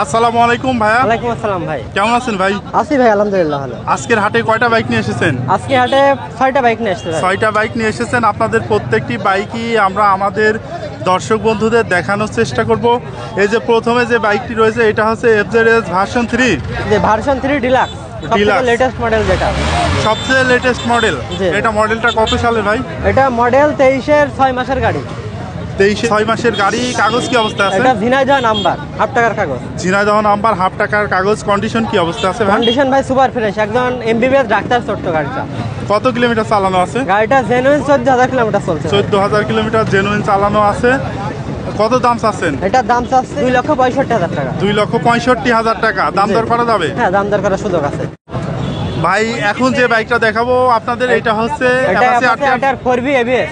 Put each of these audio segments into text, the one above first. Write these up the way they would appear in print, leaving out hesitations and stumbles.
আসসালামু আলাইকুম ভাইয়া। ওয়ালাইকুম আসসালাম ভাই। কেমন আছেন ভাই? আছি ভাই, আলহামদুলিল্লাহ ভালো। আজকের হাটে কয়টা বাইক নিয়ে এসেছেন? আজকে হাটে 6টা বাইক নিয়ে এসেছে ভাই। 6টা বাইক নিয়ে এসেছেন। আপনাদের প্রত্যেকটি বাইকই আমরা আমাদের দর্শক বন্ধুদের দেখানোর চেষ্টা করব। এই যে প্রথমে যে বাইকটি রয়েছে এটা হচ্ছে এফজেডএস ভার্সন 3, যে ভার্সন 3 ডিলাক্স, সবথেকে লেটেস্ট মডেল যেটা। সবচেয়ে লেটেস্ট মডেল। জি। এটা মডেলটা কত সালের ভাই? এটা মডেল 23-এর 6 মাসের গাড়ি। 6 মাসের গাড়ি। কাগজ কি অবস্থা আছে? এটা ঝিনাইদহ নাম্বার, হাফ টাকার কাগজ। ঝিনাইদহ নাম্বার, হাফ টাকার কাগজ। কন্ডিশন কি অবস্থা আছে ভাই? কন্ডিশন ভাই সুপার ফ্রেশ, একদম এমবিবিএস ডাক্তার ছোট্ট গাড়িটা। কত কিলোমিটার চালানো আছে? গাড়িটা জেনুইন 14,000 কিলোমিটার চলছে। 14,000 কিলোমিটার জেনুইন চালানো আছে। কত দাম চাচ্ছেন? এটার দাম চাচ্ছে 2,65,000 টাকা। 2,65,000 টাকা। দাম দর করা যাবে? হ্যাঁ, দাম দর করার সুযোগ আছে ভাই এখন যে বাইকটা দেখাবো আপনাদের এটা হচ্ছে এটা এটার 4V ABS।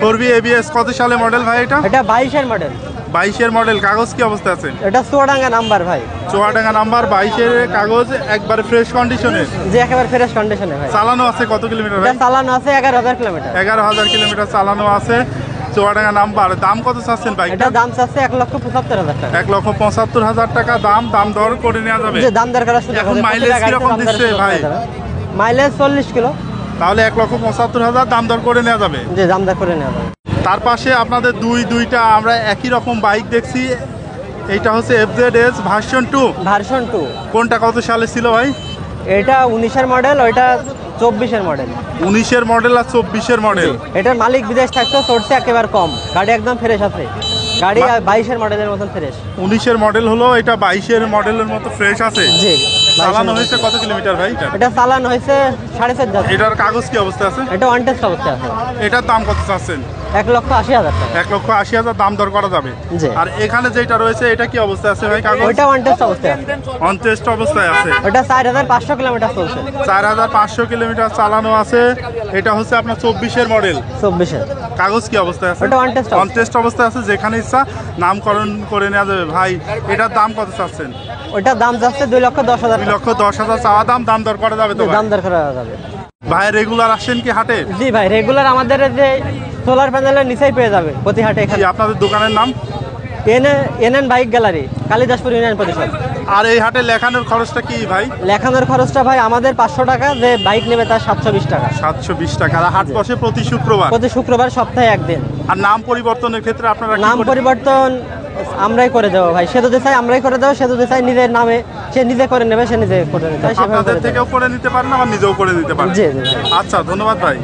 4V ABS। কত সালে মডেল ভাই এটা? এটা 22-এর মডেল। 22-এর মডেল। কাগজ কি অবস্থা আছে? এটা চুয়াডাঙ্গা নাম্বার ভাই। চুয়াডাঙ্গা নাম্বার, 22-এর কাগজ, একবারে ফ্রেশ কন্ডিশনে। যে একেবারে ফ্রেশ কন্ডিশনে ভাই। চালানো আছে কত কিলোমিটার ভাই? এটা চালানো আছে 11,000 কিলোমিটার। 11,000 কিলোমিটার চালানো আছে। চুয়াডাঙ্গা নাম্বার। দাম কত চাচ্ছেন বাইকটা? এটা দাম চাচ্ছে 1,75,000 টাকা। 1,75,000 টাকা দাম। দাম দর করে নেওয়া যাবে? যে দাম দর করার সুযোগ এখন আছে। মাইলেজ কিরকম দিচ্ছে ভাই? Mileage 40 kilo. তাহলে 1,75,000 দাম দর করে নেওয়া যাবে? যে দাম দর করে নেওয়া যাবে। তার পাশে আপনাদের দুইটা আমরা একই রকম বাইক দেখছি। এইটা হচ্ছে এফজেডএস ভার্সন 2। ভার্সন 2 কোনটা কত সালে ছিল ভাই? এটা 19-এর মডেল, ওইটা 24-এর মডেল। 19-এর মডেল আর 24-এর মডেল। এটার মালিক বিদেশ থাকতো, সোর্সে একেবারে কম। গাড়ি একদম ফ্রেশ আছে। গাড়ি 22-এর মডেলের মতন ফ্রেশ। 19-এর মডেল হলো, এটা 22-এর মডেলের মতো ফ্রেশ আছে। জি। চালানো হয়েছে কত কিলোমিটার ভাই? এটা চালানো হয়েছে 4,500। এটার কাগজ কি অবস্থা আছে? এটা ওয়ান টেস্ট অবস্থায় আছে। এটার দাম কত চাচ্ছেন? 1,80,000 টাকা। 1,80,000 দাম দর করা যাবে? জি। আর এখানে যেটা রয়েছে এটা কি অবস্থা আছে ভাই? কাগজ ওইটা ওয়ান টেস্ট অবস্থায় আছে। অন টেস্ট অবস্থায় আছে। ওটা 4,500 কিলোমিটার চলছে। 4,500 কিলোমিটার চালানো আছে। এটা হচ্ছে আপনার 24-এর মডেল। 24-এর। কাগজ কি অবস্থায় আছে? ওটা on test অন টেস্ট অবস্থায় আছে। যেখানে ইচ্ছা নামকরণ করে নেওয়া যাবে। ভাই এটার দাম কত চাচ্ছেন? ওটার দাম যাচ্ছে 2,10,000 টাকা। 2,10,000 চাওয়া দাম। দাম দর করা যাবে তো ভাই? দাম দর করা যাবে। ভাই রেগুলার আসেন কি হাটে? জি ভাই, রেগুলার আমাদের যে সোলার প্যানেলের নিচেই পেয়ে যাবে প্রতি হাটে। কি আপনাদের দোকানের নাম? NN bike gallery, Kalidaspur union পরিষদ। আর এই হাটে লেখানোর খরচটা কি ভাই? লেখানোর খরচটা ভাই আমাদের 500 টাকা, যে বাইক নেবে তার 720 টাকা। 720 টাকা। আর হাট বসে প্রতি শুক্রবার? প্রতি শুক্রবার, সপ্তাহে একদিন। আর নাম পরিবর্তনের ক্ষেত্রে আপনারা কি নাম করেন? পরিবর্তন আমরাই করে দেবো ভাই। সে যদি চাই আমরাই করে দেবো, সে যদি চাই নিজের নামে সে নিজে করে নেবে, সে নিজে করে নিতে। আপনাদের থেকেও করে নিতে পারেন, আবার নিজেও করে নিতে পারেন। জি জি ভাই। আচ্ছা, ধন্যবাদ ভাই।